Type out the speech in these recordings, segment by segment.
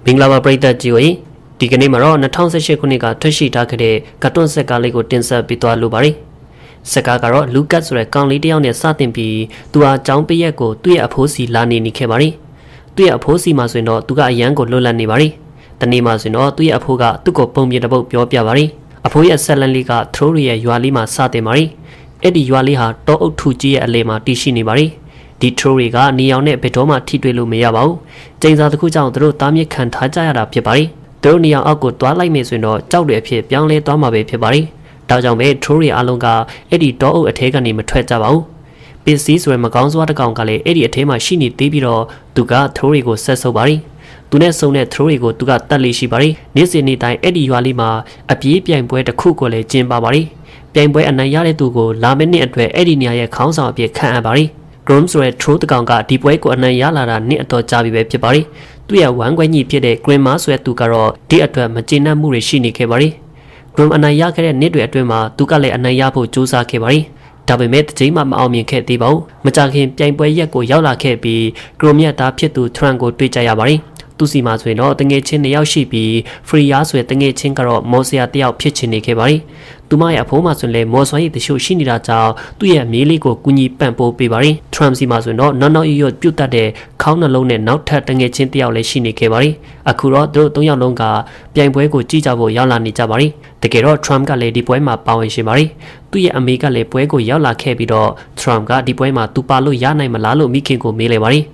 မင်္ဂလာပါပရိသတ်ကြီးကိုဒီကနေ့မှာတော့2018ခုနှစ်ကထွက်ရှိထားခဲ့တဲ့ကတ်တွန်းဆက်ကလေးကိုတင်ဆက်ပေးသွားလိုပါတယ်။ဆက်ကကတော့လူကတ်ဆိုတဲ့ကောင်လေးတစ်ယောက်နဲ့စတင်ပြီးသူဟာចောင်းပရက်ကိုသူ့ရဲ့အဖိုးစီလာနေခဲ့ပါတယ်။သူ့ရဲ့အဖိုးစီမှာဆိုရင်တော့သူကအရန်ကိုလွတ်လပ်နေပါတယ်။တနေ့မှာဆိုရင်တော့သူ့ရဲ့အဖိုးကသူ့ကိုပုံပြတစ်ပုတ်ပြောပြပါတယ်။အဖိုးရဲ့ဆက်လန်လေးကထရိုးရဲ့ရွာလေးမှာစတင်ပါတယ်။အဲ့ဒီရွာလေးဟာတောအုပ်ထူကြီးရဲ့အလဲမှာတည်ရှိနေပါတယ်။ဒီထရိုးတွေကနေအောင်နဲ့ဘယ်တော့မှထိတွေ့လို့မရပါဘူး။ကျင်းစာတစ်ခုကြောင့်သူတို့တားမြစ်ခံထားကြရတာဖြစ်ပါတယ်။သူတို့နေအောင်အောက်ကိုတွားလိုက်မယ်ဆိုရင်တော့ကြောက်တွေအဖြစ်ပြောင်းလဲသွားမှာပဲဖြစ်ပါတယ်။ဒါကြောင့်ပဲထရိုးတွေအလုံးကအဲ့ဒီတောအုပ်အထဲကနေမထွက်ကြပါဘူး။ပစ္စည်းဆိုရယ်မကောင်းစွာတစ်ကောင်ကလည်းအဲ့ဒီအထဲမှာရှိနေသေးပြီးတော့သူကထရိုးတွေကိုဆက်ဆုပ်ပါတယ်။သူနဲ့ဆုံတဲ့ထရိုးတွေကိုသူကတတ်လေးရှိပါတယ်။နေ့စဉ်နေ့တိုင်းအဲ့ဒီရွာလေးမှာအပြေးပြိုင်ပွဲတစ်ခုကိုလည်းကျင်းပပါတယ်။ပြိုင်ပွဲအနိုင်ရတဲ့သူကိုလာမယ့်နှစ်အတွက်အဲ့ဒီနေရာရဲ့ခေါင်းဆောင်အဖြစ်ခန့်အပ်ပါတယ်။ Grom ဆိုတဲ့ troll တကောင်ကဒီပွဲကိုအနိုင်ရလာတာနှစ်အတော်ကြာပြီပဲဖြစ်ပါတယ်။သူ့ရဲ့ဝမ်းကွဲညီဖြစ်တဲ့ Grandma ဆိုတဲ့သူကတော့ဒီအတွက်မကျေနပ်မှုတွေရှိနေခဲ့ပါတယ်။ Grom အနိုင်ရခဲ့တဲ့နှစ်တွေအတွင်းမှာသူကလည်းအနိုင်ရဖို့ကြိုးစားခဲ့ပါတယ်။ဒါပေမဲ့တစ်ချိန်မှမအောင်မြင်ခဲ့သေးပါဘူး။မကြခင်ပြိုင်ပွဲရက်ကိုရောက်လာခဲ့ပြီး Grom ရဲ့သားဖြစ်သူ Tran ကိုတွေ့ကြရပါတယ်။သူစီမှာဆိုရင်တော့တငယ်ချင်း2ယောက်ရှိပြီး Freya ဆိုတဲ့တငယ်ချင်းကတော့မော်ဆရာ1ယောက်ဖြစ်ချင်နေခဲ့ပါတယ်။သူမရဲ့အဖိုးမှာဆိုရင်လည်းမော်ဆွမ်းရည်တချို့ရှိနေတာကြောင့်သူ့ရဲ့မြေးလေးကိုကူညီပံ့ပိုးပေးပါတယ်။ Trump စီမှာဆိုရင်တော့နောက်ရွတ်ပြုတ်တတ်တဲ့ခေါင်းနှလုံးနဲ့နောက်ထပ်တငယ်ချင်း1ယောက်လည်းရှိနေခဲ့ပါတယ်။အခုတော့သူတို့3ယောက်လုံးကပြိုင်ပွဲကိုကြည့်ကြဖို့ရောက်လာနေကြပါတယ်။တကယ်တော့ Trump ကလည်းဒီပွဲမှာပါဝင်ရှင်ပါတယ်။သူ့ရဲ့အမေကလည်းပွဲကိုရောက်လာခဲ့ပြီးတော့ Trump ကဒီပွဲမှာသူပါလို့ရနိုင်မလားလို့မိခင်ကိုမေးလိုက်ပါတယ်။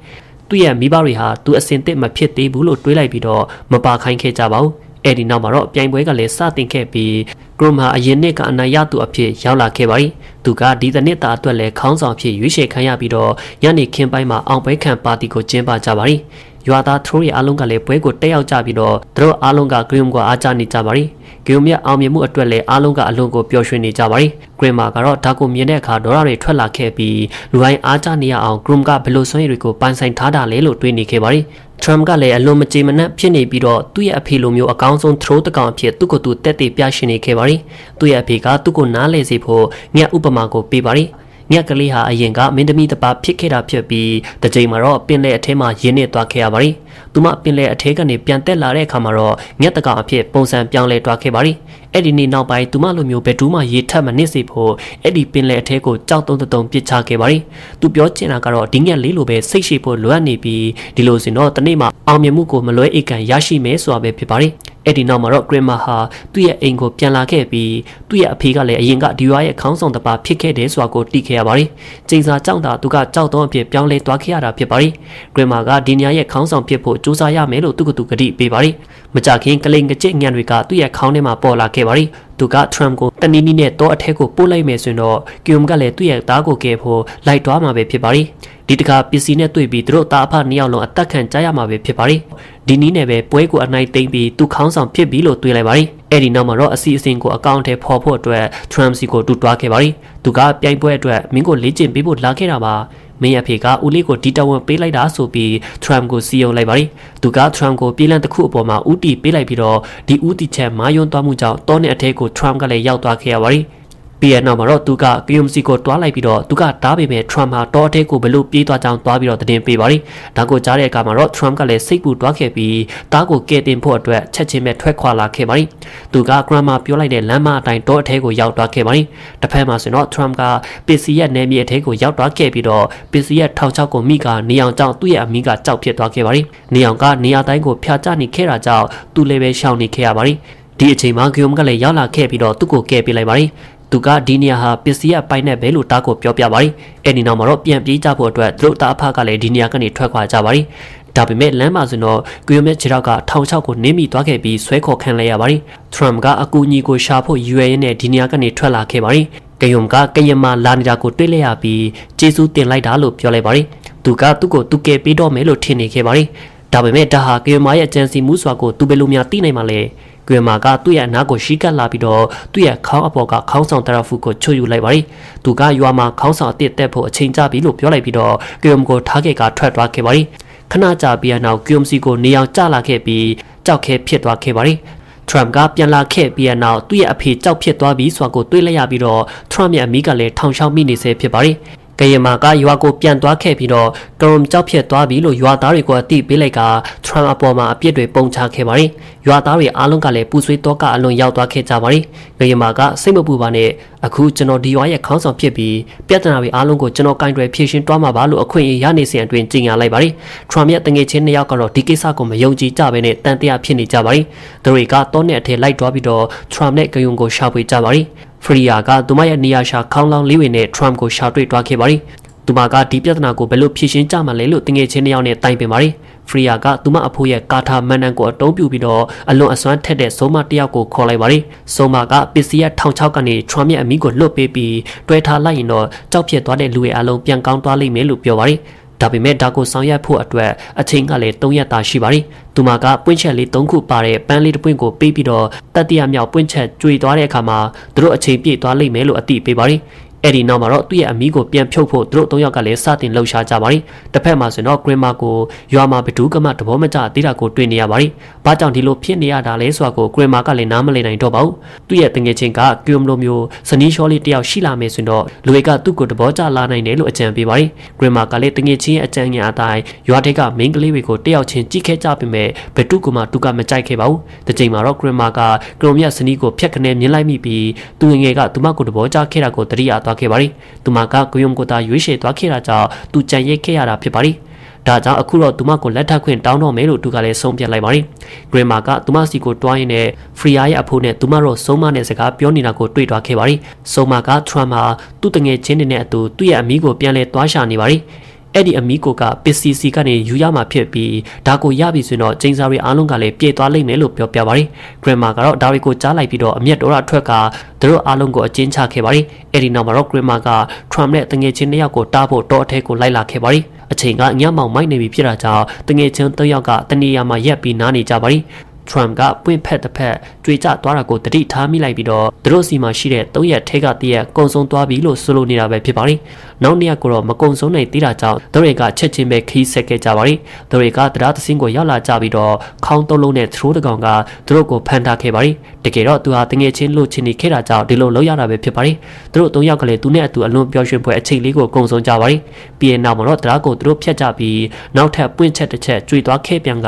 သူ့ရဲ့မိဘတွေဟာသူအစင်တစ်မဖြစ်သေးဘူးလို့တွေးလိုက်ပြီးတော့မပါခိုင်းခဲ့ကြပါဘူး။အဲ့ဒီနောက်မှာတော့ပြိုင်ပွဲကလည်းစတင်ခဲ့ပြီး Grom ဟာအရင်နှစ်ကအနိုင်ရသူအဖြစ်ရောက်လာခဲ့ပါတယ်။သူကဒီတစ်နှစ်တာအတွက်လည်းခေါင်းဆောင်ဖြစ်ရွေးချယ်ခံရပြီးတော့ညနေခင်းပိုင်းမှာအောင်ပွဲခံပါတီကိုကျင်းပကြပါတယ်။ရွာသားထရိုးရဲ့အားလုံးကလည်းပွဲကိုတက်ရောက်ကြပြီးတော့သူတို့အားလုံးက Grom ကိုအားကျနေကြပါတယ်။ Grom ရဲ့အောင်မြင်မှုအတွက်လည်းအားလုံးကအလွန်ကိုပျော်ရွှင်နေကြပါတယ်။ Grom ကတော့ဒါကိုမြင်တဲ့အခါဒေါ်ရတွေထွက်လာခဲ့ပြီးလူတိုင်းအားကျနေရအောင် Grom ကဘယ်လိုစွမ်းရည်တွေကိုပိုင်ဆိုင်ထားတာလဲလို့တွေးနေခဲ့ပါတယ်။ Trump ကလည်းအလွန်မကြေမနက်ဖြစ်နေပြီးတော့သူ့ရဲ့အဖေလိုမျိုးအကောင်းဆုံးထရိုးတကောင်အဖြစ်သူ့ကိုယ်သူတက်တည်ပြရှင်နေခဲ့ပါတယ်။သူ့ရဲ့အဖေကသူ့ကိုနားလဲစေဖို့ညဥပမာကိုပေးပါတယ်။ညကလေးဟာအရင်ကမင်းသမီးတစ်ပါးဖြစ်ခဲ့တာဖြစ်ပြီးတစ်ချိန်မှာတော့ပင်လယ်အထဲမှာရင်းနေသွားခဲ့ရပါတယ်။သူမပင်လယ်အထဲကနေပြန်တက်လာတဲ့အခါမှာတော့ညတကောင်အဖြစ်ပုံစံပြောင်းလဲသွားခဲ့ပါတယ်။အဲ့ဒီနေ့နောက်ပိုင်းသူမလိုမျိုးဘယ်သူမှရေထပ်မနစ်စေဖို့အဲ့ဒီပင်လယ်အထဲကိုကြောက်တုံးတုံပစ်ချခဲ့ပါတယ်။သူပြောချင်တာကတော့ဒီညက်လေးလိုပဲစိတ်ရှိဖို့လိုအပ်နေပြီးဒီလိုဆိုတော့တနေ့မှာအောင်မြင်မှုကိုမလွဲအိတ်ကန်ရရှိမယ်ဆိုတာပဲဖြစ်ပါတယ်။အဲ့ဒီနောက်မှာတော့ Grandma ဟာသူ့ရဲ့အိမ်ကိုပြန်လာခဲ့ပြီးသူ့ရဲ့အဖေကလည်းအရင်ကဒီရွာရဲ့ခေါင်းဆောင်တစ်ပါးဖြစ်ခဲ့တယ်ဆိုတာကိုသိခဲ့ရပါတယ်။ကျင်းစာကြောင့်သာသူကကြောက်တော့အဖြစ်ပြောင်းလဲသွားခဲ့ရတာဖြစ်ပါတယ်။ Grandma ကဒီညရဲ့ခေါင်းဆောင်ဖြစ်ဖို့ကြိုးစားရမယ်လို့သူကသူကတိပေးပါတယ်။မကြခင်ကလိန်ကကြက်ညံတွေကသူ့ရဲ့ခေါင်းထဲမှာပေါ်လာခဲ့ပါတယ်။သူက Trump ကိုတနည်းနည်းနဲ့တော့အထက်ကိုပို့လိုက်မယ်ဆိုရင်တော့ Grom ကလည်းသူ့ရဲ့သားကိုကယ်ဖို့လိုက်သွားမှာပဲဖြစ်ပါတယ်။ဒီတခါပစ္စည်းနဲ့တွေ့ပြီးသူတို့သားအဖ2ယောက်လုံးအသက်ခံကြရမှာပဲဖြစ်ပါတယ်။ဒီနည်းနဲ့ပဲပွဲကိုအနိုင်သိမ်းပြီးသူခေါင်းဆောင်ဖြစ်ပြီလို့တွေးလိုက်ပါတယ်။အဲ့ဒီနောက်မှာတော့အစီအစဉ်ကိုအကောင့်ထဲပေါ်ဖို့အတွက် Trump စီကိုတူတွားခဲ့ပါတယ်။သူကပြိုင်ပွဲအတွက်မင်းကိုလေ့ကျင့်ပေးဖို့လာခဲ့တာပါ။မင်းအဖေကဦးလေးကိုဒီတဝန်ပေးလိုက်တာဆိုပြီး Trump ကိုစီယုံလိုက်ပါတယ်။သူက Trump ကိုပြေးလန့်တစ်ခုအပေါ်မှာဦးတီပေးလိုက်ပြီးတော့ဒီဦးတီချက်မာယွန်းသွားမှုကြောင့်တောနဲ့အထက်ကို Trump ကလည်းရောက်သွားခဲ့ရပါတယ်။ပြီးရနောက်မှာတော့သူက Grom စီကိုတွားလိုက်ပြီးတော့သူကတားပေမဲ့ Trump ဟာတောအထက်ကိုဘလို့ပြေးသွားကြောင်းတွားပြီးတော့တင်ပေးပါတယ်။ဒါကိုကြားတဲ့အခါမှာတော့ Trump ကလည်းစိတ်ပူတွားခဲ့ပြီးတားကိုကဲတင်ဖို့အတွက်ချက်ချင်းပဲထွက်ခွာလာခဲ့ပါတယ်။သူက Grandma ပြောလိုက်တဲ့လမ်းမအတိုင်းတောအထက်ကိုရောက်သွားခဲ့ပါတယ်။တစ်ဖက်မှာဆိုတော့ Trump ကပစ္စည်းရဲ့နယ်မြေအထက်ကိုရောက်သွားခဲ့ပြီးတော့ပစ္စည်းရဲ့ထောက်ချောက်ကိုမိကနေအောင်ကြောင့်သူ့ရဲ့အမိကကြောက်ဖြစ်သွားခဲ့ပါတယ်။နေအောင်ကနေရာတိုင်းကိုဖျားချနေခဲ့တာကြောင့်သူလည်းပဲရှောင်နေခဲ့ရပါတယ်။ဒီအချိန်မှာ Grom ကလည်းရောက်လာခဲ့ပြီးတော့သူ့ကိုကဲပေးလိုက်ပါတယ်။သူကဒီနေရာဟာပစ္စည်းအပိုင်းနဲ့ပဲလို့တားကိုပြောပြပါတယ်။အဲ့ဒီနောက်မှာတော့ပြန်ပြေးကြဖို့အတွက်သူတို့သားအဖကလည်းဒီနေရာကနေထွက်ခွာကြပါတယ်။ဒါပေမဲ့လမ်းမှာဆိုတော့ Grom ရဲ့ခြေထောက်ကထောင်ချောက်ကိုနင်းမိသွားခဲ့ပြီးဆွဲခေါ်ခံလိုက်ရပါတယ်။ Trump ကအကူအညီကိုရှာဖို့ရွယ်ရင်းနဲ့ဒီနေရာကနေထွက်လာခဲ့ပါတယ်။ Grom ကကရင်မာလာနေတာကိုတွေ့လိုက်ရပြီးကျေးဇူးတင်လိုက်တာလို့ပြောလိုက်ပါတယ်။သူကသူ့ကိုသူကယ်ပေးတော့မယ်လို့ထင်နေခဲ့ပါတယ်။ဒါပေမဲ့ဒါဟာ Grom ရဲ့အကြံစီမှုစွာကိုသူဘယ်လိုများသိနိုင်မှာလဲ။ Grandma ကသူ့ရဲ့အနားကိုရှိကပ်လာပြီးတော့သူ့ရဲ့ခေါင်းအပေါ်ကခေါင်းဆောင်တရဖူကိုချွတ်ယူလိုက်ပါတယ်။သူကရွာမှာခေါင်းဆောင်အစ်တက်ဖို့အချိန်ကျပြီလို့ပြောလိုက်ပြီးတော့ Grom ကိုထားခဲ့ကထွက်သွားခဲ့ပါတယ်။ခဏကြာပြီးနောက် Grom စီကိုနေအောင်ကျလာခဲ့ပြီးကြောက်ခဲဖြစ်သွားခဲ့ပါတယ်။ Trump ကပြန်လာခဲ့ပြီးနောက်သူ့ရဲ့အဖေကြောက်ဖြစ်သွားပြီးဆိုတာကိုတွေးလိုက်ရပြီးတော့ Trump ရဲ့အမိကလည်းထောင်ချောက်မိနေစေဖြစ်ပါတယ်။ ကရင်မာကရွာကိုပြန်သွားခဲ့ပြီးတော့ကရုံကြောက်ဖြစ်သွားပြီလို့ရွာသားတွေကိုအသိပေးလိုက်ကထရမ်အပေါ်မှာအပြစ်တွေပုံချခဲ့ပါတယ်။ရွာသားတွေအားလုံးကလည်းပူဆွေးတော့ကအလွန်ရောက်သွားခဲ့ကြပါတယ်။ကရင်မာကစိတ်မပူပါနဲ့အခုကျွန်တော်ဒီရွာရဲ့ခေါင်းဆောင်ဖြစ်ပြီးပြဿနာတွေအားလုံးကိုကျွန်တော်ကင်တွယ်ဖြေရှင်းတွားမှာပါလို့အခွင့်အရေးရနေစဉ်အတွင်းကြေညာလိုက်ပါတယ်။ထရမ်ရဲ့တငယ်ချင်းနှစ်ယောက်ကတော့ဒီကိစ္စကိုမယုံကြည်ကြဘဲနဲ့တန်တရားဖြစ်နေကြပါတယ်။သူတွေကတောနဲ့အထက်လိုက်တွားပြီးတော့ထရမ်နဲ့ကယုံကိုရှာဖွေကြပါတယ်။ဖရီယာကသူမရဲ့နေရာရှာခေါင်းလောင်းလေးတွေနဲ့ထရမ်ကိုရှာတွေ့တွားခဲ့ပါတယ်။သူမကဒီပြဿနာကိုဘယ်လိုဖြေရှင်းကြမှာလဲလို့တငယ်ချင်းနှစ်ယောက်နဲ့တိုင်ပင်ပါတယ်။ဖရီယာကသူမအဖိုးရဲ့ကာထာမန်နန်ကိုအတုံးပြပြီးတော့အလွန်အစွမ်းထက်တဲ့စိုးမတစ်ယောက်ကိုခေါ်လိုက်ပါတယ်။စိုးမကပစ္စည်းရ1600ကနေထရမ်ရဲ့အမိကိုလွတ်ပေးပြီးတွဲထားလိုက်ရင်တော့ကြောက်ဖြစ်သွားတဲ့လူရဲ့အလုံးပြန်ကောင်းသွားလိမ့်မယ်လို့ပြောပါတယ်။ဒါပေမဲ့ဒါကိုဆောင်ရွက်ဖို့အတွက်အချိန်ကလည်း3ရက်သာရှိပါတယ်။သူမကပွင့်ချက်လေး3ခုပါတဲ့ပန်းလေးတစ်ပွင့်ကိုပေးပြီးတော့တတိယမြောက်ပွင့်ချက်ကျွေသွားတဲ့အခါမှာသူတို့အချိန်ပြည့်သွားလိမ့်မယ်လို့အသိပေးပါတယ်။အဲ့ဒီနောက်မှာတော့သူ့ရဲ့အမိကိုပြန်ဖြုတ်ဖို့သူတို့3ယောက်ကလည်းစတင်လှုပ်ရှားကြပါတယ်။တစ်ဖက်မှာဆိုတော့ဂရင်မာကိုရွာမှာဘဒူးကမှတဘောမကျသေးတာကိုတွေ့နေရပါတယ်။ဘာကြောင့်ဒီလိုဖြစ်နေရတာလဲဆိုတာကိုဂရင်မာကလည်းနားမလည်နိုင်တော့ပါဘူး။သူ့ရဲ့တငယ်ချင်းကကျုံလိုမျိုးစနီးရှောလေးတယောက်ရှိလာမယ်ဆိုတော့လူတွေကသူ့ကိုတဘောကျလာနိုင်တယ်လို့အကြံပေးပါတယ်။ဂရင်မာကလည်းတငယ်ချင်းရဲ့အကြံဉာဏ်အတိုင်းရွာထဲကမိန်းကလေးတွေကိုတယောက်ချင်းကြည့်ခဲ့ကြပေမဲ့ဘဒူးကမှသူကမကြိုက်ခဲ့ပါဘူး။ဒီချိန်မှာတော့ဂရင်မာကကရုံမြတ်စနီးကိုဖျက်ခနဲမြင်လိုက်မိပြီးသူငယ်ကသူမကိုတဘောကျခဲ့တာကိုတတိယသွားခဲ့ပါတယ်။သူမကဂယုံကိုသာရွေးချယ်သွားခဲ့တာကြောင့်သူကြံရိတ်ခဲ့ရတာဖြစ်ပါတယ်။ဒါကြောင့်အခုတော့သူမကိုလက်ထပ်ခွင့်တောင်းတော့မယ်လို့သူကလည်းဆုံးဖြတ်လိုက်ပါတယ်။ဂရင်မာကသူမစီကိုတွားရင်းနဲ့ဖရီယာရဲ့အဖိုးနဲ့သူမတို့ဆုံးမနဲ့စကားပြောနေတာကိုတွေ့သွားခဲ့ပါတယ်။ဆုံးမကထရမ်ဟာသူ့တငယ်ချင်းတွေနဲ့အတူသူ့ရဲ့အမိကိုပြန်လဲတွားရှာနေပါတယ်။အဲ့ဒီအမီကိုကပစ္စည်းစီကနေယူရမှာဖြစ်ပြီးဒါကိုရပြီဆိုတော့ကျင်းစာတွေအားလုံးကလည်းပြေးသွားလိမ့်မယ်လို့ပြောပြပါတယ်။ဂရင်မာကတော့ဒါတွေကိုကြားလိုက်ပြီးတော့အမျက်တော်ရထွက်ကသူတို့အားလုံးကိုအကျဉ်းချခဲ့ပါတယ်။အဲ့ဒီနောက်မှာတော့ဂရင်မာကထရမ်နဲ့တငယ်ချင်း2ယောက်ကိုတားဖို့တော့အထက်ကိုလိုက်လာခဲ့ပါတယ်။အချိန်ကညမောင်မိုက်နေပြီဖြစ်တာကြောင့်တငယ်ချင်း3ယောက်ကတနေရာမှာရက်ပြီးနားနေကြပါတယ်။ထရမ်ကပွင့်ဖက်တစ်ဖက်ကြွေကျသွားတာကိုတတိထားမိလိုက်ပြီးတော့သူတို့စီမှာရှိတဲ့3ရက်ထဲကတရက်ကုံဆုံးသွားပြီလို့ဆိုလိုနေတာပဲဖြစ်ပါတယ်။နောက်နေ့ကကိုတော့မကုံဆုံးနိုင်သေးတာကြောင့်သူတွေကချက်ချင်းပဲခီးဆက်ခဲ့ကြပါတယ်။သူတွေကတရားသစင်းကိုရောက်လာကြပြီးတော့ခေါင်း3လုံးနဲ့သရိုးတစ်ကောင်ကသူတို့ကိုဖမ်းထားခဲ့ပါတယ်။တကယ်တော့သူဟာတငယ်ချင်းလို့ချင်းနေခဲ့တာကြောင့်ဒီလိုလုပ်ရတာပဲဖြစ်ပါတယ်။သူတို့3ယောက်ကလည်းသူနဲ့အတူအလွန်ပျော်ရွှင်ဖွယ်အချိန်လေးကိုကုံဆုံးကြပါတယ်။ပြီးရင်နောက်မှာတော့တရားကိုသူတို့ဖျက်ကြပြီးနောက်ထပ်ပွင့်ချက်တစ်ချက်ကျွေသွားခဲ့ပြန်က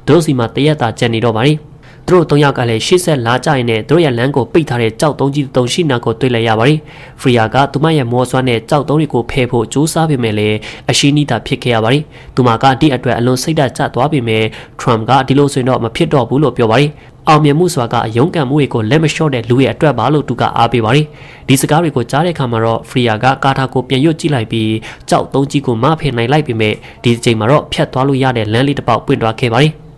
သူတို့စီမှာတရက်တာကျန်နေတော့ပါတယ်။သူတို့3ယောက်ကလည်းရှေ့ဆက်လာကြရင်နဲ့သူတို့ရဲ့လမ်းကိုပိတ်ထားတဲ့ကြောက်တုံးကြီးတုံရှိနာကိုတွေ့လိုက်ရပါတယ်။ဖရီယာကသူမရဲ့မောဆွမ်းနဲ့ကြောက်တုံးတွေကိုဖယ်ဖို့ကြိုးစားပေမဲ့လည်းအရှိနီးတာဖြစ်ခဲ့ရပါတယ်။သူမကဒီအတွက်အလွန်စိတ်ဓာတ်ကျသွားပေမဲ့ထရမ်ကဒီလိုဆိုရင်တော့မဖြစ်တော့ဘူးလို့ပြောပါတယ်။အောင်မြင်မှုစွာကရုန်းကန်မှုတွေကိုလက်မလျှော့တဲ့လူရဲ့အတွက်ပါလို့သူကအားပေးပါတယ်။ဒီစကားတွေကိုကြားတဲ့အခါမှာတော့ဖရီယာကကာထာကိုပြန်ရွတ်ကြည့်လိုက်ပြီးကြောက်တုံးကြီးကိုမဖယ်နိုင်လိုက်ပေမဲ့ဒီအချိန်မှာတော့ဖြတ်သွားလို့ရတဲ့လမ်းလေးတစ်ပေါက်ပွင့်သွားခဲ့ပါတယ်။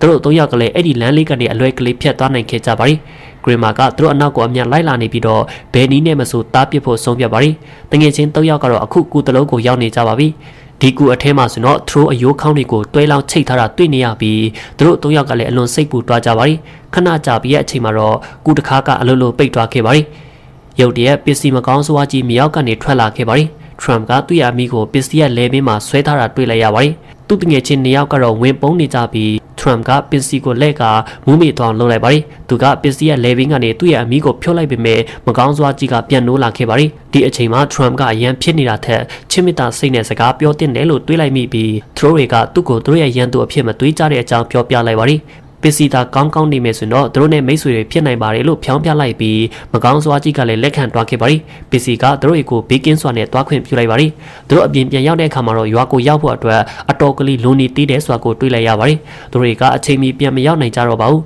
သူတို့3ယောက်ကလည်းအဲ့ဒီလမ်းလေးကနေအလွယ်ကလေးဖြတ်သွားနိုင်ခဲ့ကြပါတယ်။ဂရင်မာကသူတို့အနောက်ကိုအမြန်လိုက်လာနေပြီးတော့ဘယ်နည်းနဲ့မဆိုတားပစ်ဖို့ဆုံးဖြတ်ပါတယ်။တငယ်ချင်း3ယောက်ကတော့အခုကူတလုံးကိုရောက်နေကြပါပြီ။ဒီကူအထဲမှာဆိုတော့သရိုးအယိုးခေါင်းတွေကိုတွဲလောင်းချိတ်ထားတာတွေ့နေရပြီးသူတို့3ယောက်ကလည်းအလွန်စိတ်ပူသွားကြပါတယ်။ခဏကြာပြီးရဲ့အချိန်မှာတော့ကူတခါကအလိုလိုပိတ်သွားခဲ့ပါတယ်။ရုတ်တရက်ပစ္စည်းမကောင်းစွာကြီးမြောက်ကနေထွက်လာခဲ့ပါတယ်။ထရမ်ကသူ့ရဲ့အမိကိုပစ္စည်းရဲ့လဲပင်မှာဆွဲထားတာတွေ့လိုက်ရပါတယ်။သူ့တငယ်ချင်း2ယောက်ကတော့ဝင်ပုန်းနေကြပြီးထရမ်ကပစ္စည်းကိုလက်ကမူးမေ့သွားလုပ်လိုက်ပါတယ်။သူကပစ္စည်းရဲ့လေဘင်းကနေသူ့ရဲ့အမီကိုဖြုတ်လိုက်ပေမဲ့မကောင်းစွာကြီးကပြန်နိုးလာခဲ့ပါတယ်။ဒီအချိန်မှာထရမ်ကအရန်ဖြစ်နေတာထက်ချစ်မြတ်တာစိတ်နဲ့စကားပြောတင်တယ်လို့တွေးလိုက်မိပြီးသရိုးတွေကသူ့ကိုသူတို့ရဲ့ရန်သူအဖြစ်မတွေးကြတဲ့အကြောင်းပြောပြလိုက်ပါတယ်။ပစ္စည်းသားကောင်းကောင်းနေမယ်ဆိုတော့သူတို့နဲ့မိတ်ဆွေတွေဖြစ်နိုင်ပါတယ်လို့ဖြောင်းပြလိုက်ပြီးမကောင်းစွာကြီးကလည်းလက်ခံတွားခဲ့ပါတယ်ပစ္စည်းကသူတို့ကိုဘေးကင်းစွာနဲ့တွားခွင့်ပြုလိုက်ပါတယ်သူတို့အပြင်ပြန်ရောက်တဲ့အခါမှာတော့ရွာကိုရောက်ဖို့အတွက်အတော်ကလေးလုံနေသေးတယ်ဆိုတာကိုတွေးလိုက်ရပါတယ်သူတို့ကအချိန်မီပြန်မရောက်နိုင်ကြတော့ပါဘူး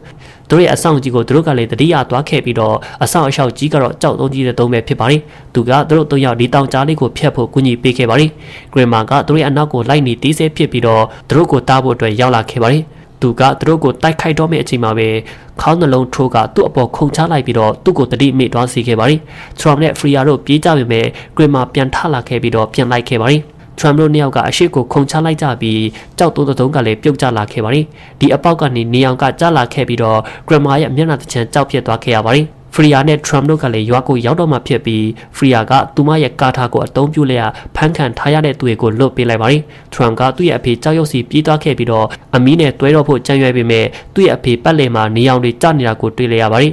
သူတို့ရဲ့အဆောင်ကြီးကိုသူတို့ကလည်းတတိယတွားခဲ့ပြီးတော့အဆောင်အလျှောက်ကြီးကတော့ကြောက်သုံးကြီးတဲ့သုံးပဲဖြစ်ပါတယ်သူကသူတို့3ယောက်ဒီတောင်ကြားလေးကိုဖျက်ဖို့ကူညီပေးခဲ့ပါတယ်ဂရင်မာကသူတို့ရဲ့အနောက်ကိုလိုက်နေသေးသေးဖြစ်ပြီးတော့သူတို့ကိုတားဖို့အတွက်ရောက်လာခဲ့ပါတယ်သူကသူတို့ကိုတိုက်ခိုက်တော့မယ့်အချိန်မှာပဲခေါင်းနှလုံးထိုးကသူ့အပေါ်ခုန်ချလိုက်ပြီးတော့သူ့ကိုတတိမိသွားစေခဲ့ပါတယ်ထရမ်နဲ့ဖရီယာတို့ပြေးကြပေမဲ့ဂရင်မာပြန်ထလာခဲ့ပြီးတော့ပြန်လိုက်ခဲ့ပါတယ်ထရမ်တို့နှစ်ယောက်ကအရှိကိုခုန်ချလိုက်ကြပြီးကြောက်တုံးတုံးကလည်းပြုတ်ကျလာခဲ့ပါတယ်ဒီအပေါက်ကနေနေအောင်ကကျလာခဲ့ပြီးတော့ဂရင်မာရဲ့မျက်နှာတစ်ချမ်းကြောက်ပြစ်သွားခဲ့ရပါတယ်ဖရီယာနဲ့ထရမ်တို့ကလည်းရွာကိုရောက်တော့မှဖြစ်ပြီးဖရီယာကသူမရဲ့ကာထာကိုအသုံးပြုလျက်ဖမ်းခံထားရတဲ့သူတွေကိုလွတ်ပေးလိုက်ပါတယ်ထရမ်ကသူ့ရဲ့အဖေကြောက်ရွံ့စီပြေးသွားခဲ့ပြီးတော့အမီးနဲ့တွဲတော့ဖို့ကြံရွယ်ပေမဲ့သူ့ရဲ့အဖေပတ်လည်မှာနေအောင်တွေကျနေတာကိုတွေ့လိုက်ရပါတယ်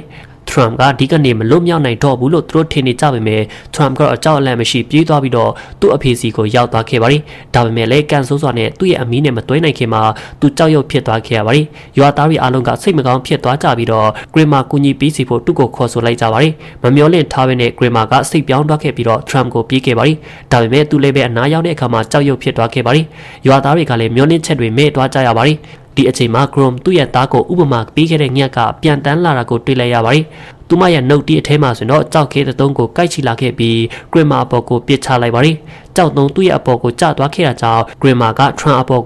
ထ Trump ကဒီကနေ့မလွတ်မြောက်နိုင်တော့ဘူးလို့သူတို့ထင်နေကြပေမဲ့ Trump ကတော့အကြောက်အလန့်မရှိပြေးသွားပြီးတော့သူ့အဖေစီကိုရောက်သွားခဲ့ပါတယ်။ဒါပေမဲ့လည်းကန်ဆိုးစွာနဲ့သူ့ရဲ့အမီးနဲ့မတွဲနိုင်ခင်မှာသူကြောက်ရွံ့ဖြစ်သွားခဲ့ရပါတယ်။ရွာသားတွေအားလုံးကစိတ်မကောင်းဖြစ်သွားကြပြီးတော့ Grima ကူညီပေးစီဖို့သူ့ကိုခေါ်ဆိုလိုက်ကြပါတယ်။မမျှော်လင့်ထားဘဲနဲ့ Grima ကစိတ်ပြောင်းသွားခဲ့ပြီးတော့ Trump ကိုပြေးခဲ့ပါတယ်။ဒါပေမဲ့သူလည်းပဲအနားရောက်တဲ့အခါမှာကြောက်ရွံ့ဖြစ်သွားခဲ့ပါတယ်။ရွာသားတွေကလည်းမျှော်လင့်ချက်တွေမဲ့သွားကြရပါတယ်။ဒီအချိန်မှာ Grom သူ့ရဲ့သားကိုဥပမာပေးခဲ့တဲ့ညကပြန်တန်းလာတာကိုတွေ့လိုက်ရပါတယ်။သူမရဲ့နှုတ်တီးအထဲမှာဆိုတော့ကြောက်ခဲတဲ့တုံးကိုကိုက်ချီလာခဲ့ပြီး Grima အပေါ်ကိုပစ်ချလိုက်ပါတယ်။ကြောက်တုံးသူ့ရဲ့အပေါ်ကိုကျသွားခဲ့တာကြောင့် Grima က Trump အပေါ်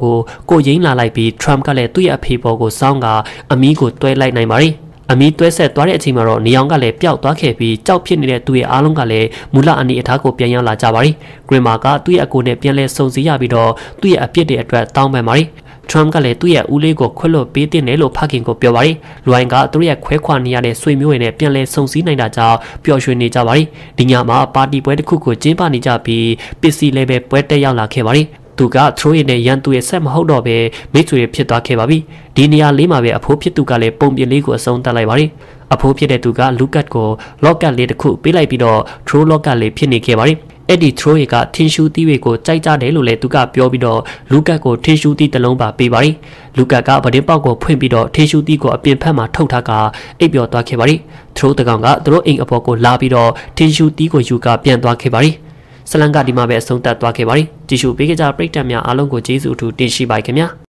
ကိုရင်းလာလိုက်ပြီး Trump ကလည်းသူ့ရဲ့အဖေပေါ်ကိုစောင်းကအမီးကိုတွဲလိုက်နိုင်ပါတယ်။အမီးတွဲဆက်သွားတဲ့အချိန်မှာတော့နေအောင်ကလည်းပျောက်သွားခဲ့ပြီးကြောက်ဖြစ်နေတဲ့သူ့ရဲ့အားလုံးကလည်းမူလအနီအထားကိုပြန်ရောက်လာကြပါတယ်။ Grima ကသူ့ရဲ့အကိုနဲ့ပြန်လဲစုံစည်းရပြီးတော့သူ့ရဲ့အပြစ်တွေအတွက်တောင်းပန်ပါတယ်။ Trump ကလည်းသူ့ရဲ့ဦးလေးကိုခွတ်လွတ်ပေးတဲ့နယ်လို့ဖခင်ကိုပြောပါတယ်။လူအိုင်ကသူတို့ရဲ့ခွဲခွာနေရတဲ့ဆွေမျိုးတွေနဲ့ပြန်လဲဆုံစည်းနိုင်တာကြောင့်ပျော်ရွှင်နေကြပါတယ်။ဒီညမှာပါတီပွဲတစ်ခုကိုကျင်းပနေကြပြီးပစ္စည်းလည်းပဲပွဲတက်ရောက်လာခဲ့ပါတယ်။သူက Throw ရဲ့ရန်သူရဲ့ဆက်မဟုတ်တော့ပဲမိတ်ဆွေဖြစ်သွားခဲ့ပါပြီ။ဒီနေရာလေးမှာပဲအဖိုးဖြစ်သူကလည်းပုံပြင်လေးကိုအဆုံးသတ်လိုက်ပါတယ်။အဖိုးဖြစ်တဲ့သူက Lucas ကို Locket လေးတစ်ခုပေးလိုက်ပြီးတော့ Throw Locket လေးဖြစ်နေခဲ့ပါတယ်။အဲ့ဒီ Throw ကထင်းရှူးသီးတွေကိုကြိုက်ကြတယ်လို့လည်းသူကပြောပြီးတော့ Lucas ကိုထင်းရှူးသီးတစ်လုံးပါပေးပါတယ်။ Lucas ကဗဒင်းပေါက်ကိုဖွင့်ပြီးတော့ထင်းရှူးသီးကိုအပြင်ဖက်မှာထုတ်ထားကအိပ်ပျော်သွားခဲ့ပါတယ်။ Throw တကောင်ကသူတို့အိမ်အပေါ်ကိုလာပြီးတော့ထင်းရှူးသီးကိုယူကပြန်သွားခဲ့ပါတယ်။ဇလန်ကဒီမှာပဲအဆုံးသတ်သွားခဲ့ပါတယ်။ကြည့်ရှုပေးကြတဲ့ပရိသတ်များအားလုံးကိုကျေးဇူးအထူးတင်ရှိပါခင်ဗျာ။